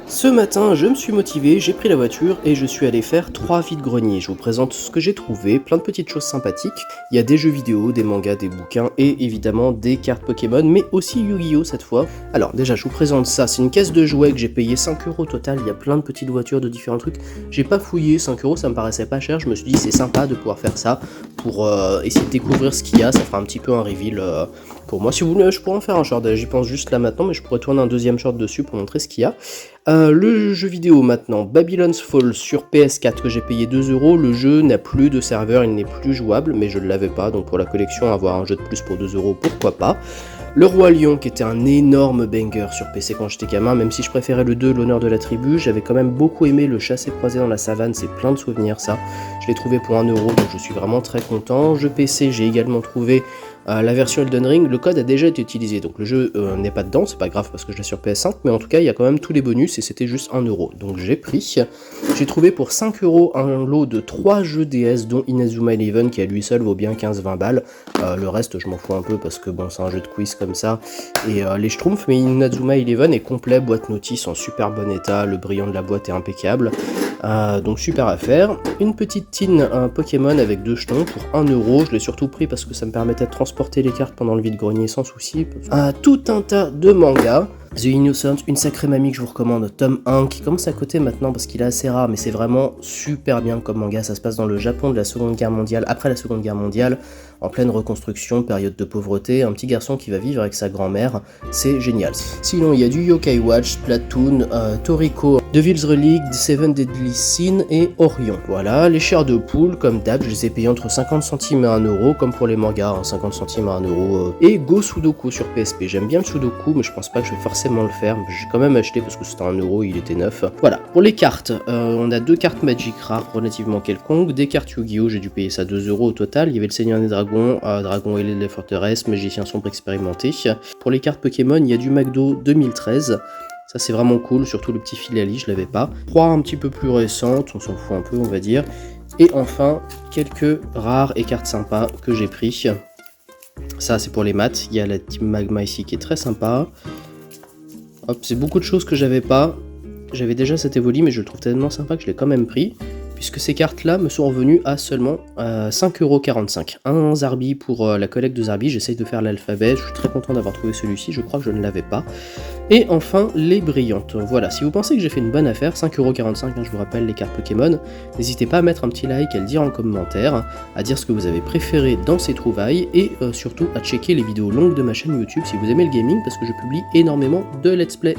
Ce matin, je me suis motivé, j'ai pris la voiture et je suis allé faire 3 vides-greniers. Je vous présente ce que j'ai trouvé, plein de petites choses sympathiques. Il y a des jeux vidéo, des mangas, des bouquins et évidemment des cartes Pokémon, mais aussi Yu-Gi-Oh cette fois. Alors déjà, je vous présente ça, c'est une caisse de jouets que j'ai payé 5€ au total. Il y a plein de petites voitures de différents trucs. J'ai pas fouillé, 5€, ça me paraissait pas cher. Je me suis dit c'est sympa de pouvoir faire ça pour essayer de découvrir ce qu'il y a. Ça fera un petit peu un reveal pour moi. Si vous voulez, je pourrais en faire un short, j'y pense juste là maintenant, mais je pourrais tourner un deuxième short dessus pour montrer ce qu'il y a. Le jeu vidéo maintenant, Babylon's Fall sur PS4 que j'ai payé 2€, le jeu n'a plus de serveur, il n'est plus jouable, mais je ne l'avais pas, donc pour la collection, avoir un jeu de plus pour 2€, pourquoi pas. Le Roi Lion qui était un énorme banger sur PC quand j'étais gamin, même si je préférais le 2, l'honneur de la tribu, j'avais quand même beaucoup aimé le chassé-croisé dans la savane, c'est plein de souvenirs ça. Je l'ai trouvé pour 1€, donc je suis vraiment très content. Jeu PC, j'ai également trouvé la version Elden Ring, le code a déjà été utilisé, donc le jeu n'est pas dedans, c'est pas grave parce que je l'ai sur PS5, mais en tout cas il y a quand même tous les bonus et c'était juste 1€, donc j'ai pris. J'ai trouvé pour 5€ un lot de 3 jeux DS, dont Inazuma Eleven qui à lui seul vaut bien 15-20 balles, le reste je m'en fous un peu parce que bon c'est un jeu de quiz comme ça, et les schtroumpfs, mais Inazuma Eleven est complet, boîte notice en super bon état, le brillant de la boîte est impeccable, donc super affaire. Une petite tin Pokémon avec 2 jetons pour 1€, je l'ai surtout pris parce que ça me permettait de transporter les cartes pendant le vide-grenier sans souci. Tout un tas de mangas. The Innocent, une sacrée mamie que je vous recommande, tome 1, qui commence à coter maintenant parce qu'il est assez rare, mais c'est vraiment super bien comme manga. Ça se passe dans le Japon de la Seconde Guerre mondiale, après la Seconde Guerre mondiale, en pleine reconstruction, période de pauvreté, un petit garçon qui va vivre avec sa grand-mère, c'est génial. Sinon, il y a du Yokai Watch, Splatoon, Toriko, Devil's Relic, Seven Deadly Sins et Orion. Voilà, les chairs de poule, comme d'hab, je les ai payés entre 50 centimes et 1€, comme pour les mangas, 50 centimes à 1€. Et Go Sudoku sur PSP, j'aime bien le Sudoku, mais je pense pas que je vais forcément le faire, j'ai quand même acheté parce que c'était 1€, il était neuf. Voilà, pour les cartes, on a 2 cartes Magic rares relativement quelconques, des cartes Yu-Gi-Oh, j'ai dû payer ça 2€ au total, il y avait le Seigneur des Dragons, Dragon ailé de la forteresse, Magicien sombre expérimenté. Pour les cartes Pokémon, il y a du McDo 2013, ça c'est vraiment cool, surtout le petit Filali, je l'avais pas. 3 un petit peu plus récentes, on s'en fout un peu on va dire. Et enfin, quelques rares et cartes sympas que j'ai pris. Ça c'est pour les maths, il y a la Team Magma ici qui est très sympa. Hop, c'est beaucoup de choses que j'avais pas. J'avais déjà cet Evoli, mais je le trouve tellement sympa que je l'ai quand même pris. Puisque ces cartes-là me sont revenues à seulement 5,45€. Un Zarbi pour la collecte de Zarbi, j'essaye de faire l'alphabet, je suis très content d'avoir trouvé celui-ci, je crois que je ne l'avais pas. Et enfin, les brillantes. Voilà, si vous pensez que j'ai fait une bonne affaire, 5,45€, je vous rappelle les cartes Pokémon, n'hésitez pas à mettre un petit like, à le dire en commentaire, à dire ce que vous avez préféré dans ces trouvailles, et surtout à checker les vidéos longues de ma chaîne YouTube si vous aimez le gaming, parce que je publie énormément de let's play.